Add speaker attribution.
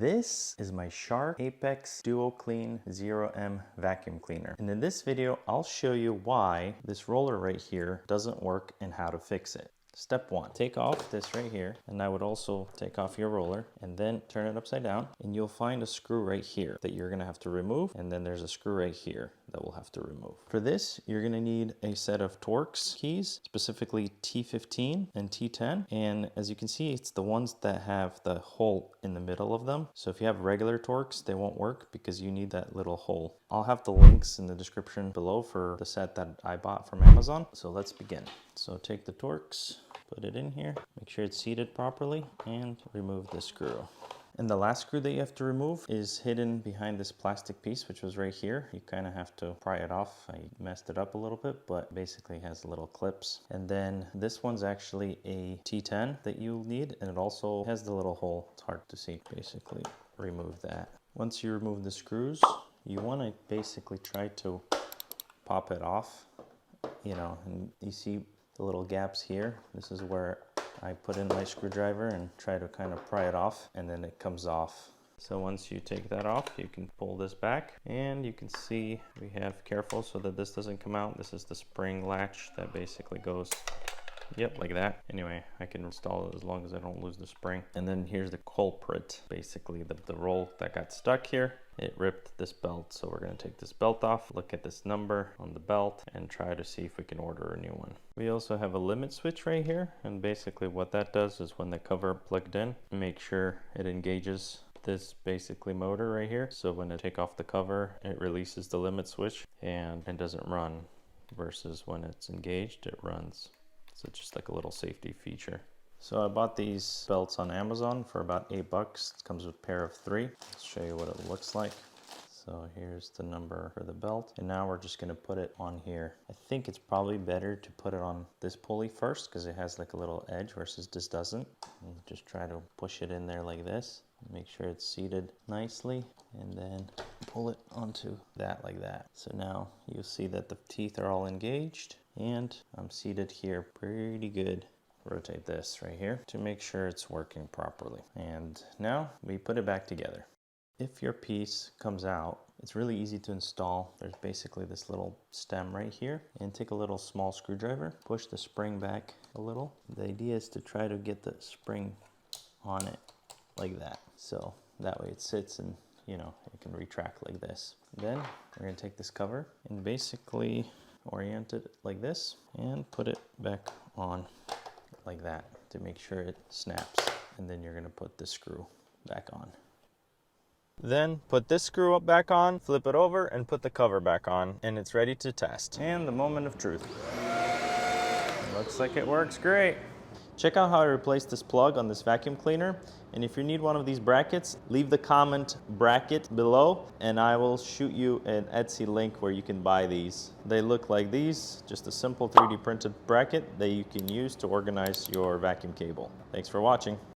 Speaker 1: This is my Shark Apex DuoClean Zero-M vacuum cleaner. And in this video, I'll show you why this roller right here doesn't work and how to fix it. Step 1, take off this right here, and I would also take off your roller and then turn it upside down, and you'll find a screw right here that you're gonna have to remove, and then there's a screw right here that we'll have to remove. For this, you're gonna need a set of Torx keys, specifically T15 and T10, and as you can see, it's the ones that have the hole in the middle of them. So if you have regular Torx, they won't work because you need that little hole. I'll have the links in the description below for the set that I bought from Amazon. So let's begin. So take the Torx, put it in here, make sure it's seated properly, and remove the screw. And the last screw that you have to remove is hidden behind this plastic piece, which was right here. You kind of have to pry it off. I messed it up a little bit, but basically it has little clips. And then this one's actually a T10 that you'll need, and it also has the little hole. It's hard to see. Basically remove that. Once you remove the screws, you want to basically try to pop it off, and you see the little gaps here. This is where I put in my screwdriver and try to kind of pry it off, and then it comes off. So once you take that off, you can pull this back, and you can see we have careful so that this doesn't come out. This is the spring latch that basically goes, yep, like that. Anyway, I can install it as long as I don't lose the spring. And then here's the culprit, basically the roll that got stuck here. It ripped this belt, so we're going to take this belt off, look at this number on the belt, and try to see if we can order a new one. We also have a limit switch right here, and basically what that does is when the cover plugged in, make sure it engages this basically motor right here. So when I take off the cover, it releases the limit switch and it doesn't run, versus when it's engaged, it runs. So it's just like a little safety feature. So I bought these belts on Amazon for about $8. It comes with a pair of 3. I'll show you what it looks like. So here's the number for the belt. And now we're just gonna put it on here. I think it's probably better to put it on this pulley first because it has like a little edge versus this doesn't. And just try to push it in there like this. Make sure it's seated nicely, and then pull it onto that like that. So now you'll see that the teeth are all engaged and I'm seated here pretty good. Rotate this right here to make sure it's working properly. And now we put it back together. If your piece comes out, it's really easy to install. There's basically this little stem right here, and take a little small screwdriver, push the spring back a little. The idea is to try to get the spring on it like that. So that way it sits and it can retract like this. Then we're gonna take this cover and basically orient it like this and put it back on like that to make sure it snaps. And then you're gonna put this screw back on. Then put this screw up back on, flip it over, and put the cover back on, and it's ready to test. And the moment of truth. Looks like it works great. Check out how I replaced this plug on this vacuum cleaner. And if you need one of these brackets, leave the comment bracket below and I will shoot you an Etsy link where you can buy these. They look like these, just a simple 3D printed bracket that you can use to organize your vacuum cable. Thanks for watching.